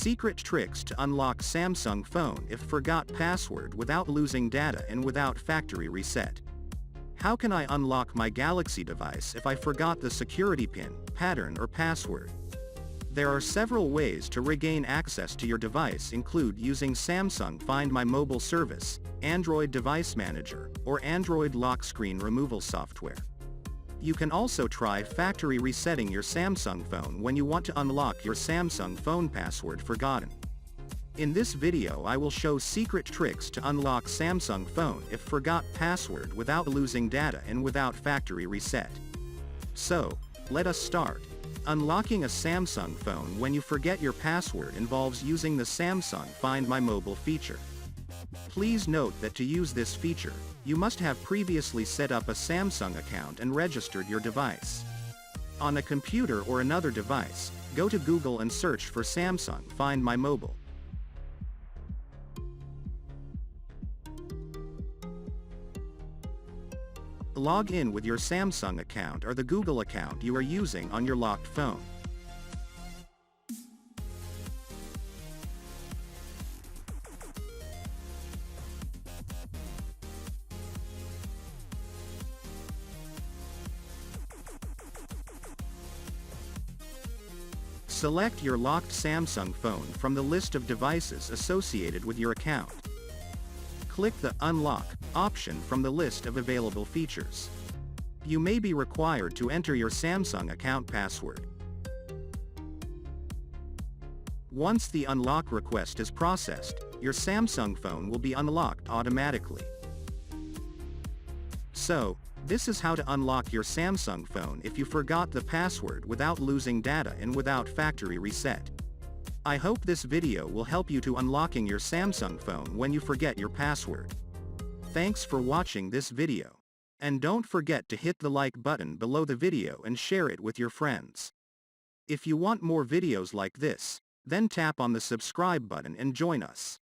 Secret tricks to unlock Samsung phone if forgot password without losing data and without factory reset. How can I unlock my Galaxy device if I forgot the security pin, pattern or password? There are several ways to regain access to your device, include using Samsung Find My Mobile service, Android Device Manager, or Android lock screen removal software. You can also try factory resetting your Samsung phone when you want to unlock your Samsung phone password forgotten. In this video I will show secret tricks to unlock Samsung phone if forgot password without losing data and without factory reset. So, let us start. Unlocking a Samsung phone when you forget your password involves using the Samsung Find My Mobile feature. Please note that to use this feature, you must have previously set up a Samsung account and registered your device. On a computer or another device, go to Google and search for Samsung Find My Mobile. Log in with your Samsung account or the Google account you are using on your locked phone. Select your locked Samsung phone from the list of devices associated with your account. Click the Unlock option from the list of available features. You may be required to enter your Samsung account password. Once the unlock request is processed, your Samsung phone will be unlocked automatically. So, this is how to unlock your Samsung phone if you forgot the password without losing data and without factory reset. I hope this video will help you to unlocking your Samsung phone when you forget your password. Thanks for watching this video. And don't forget to hit the like button below the video and share it with your friends. If you want more videos like this, then tap on the subscribe button and join us.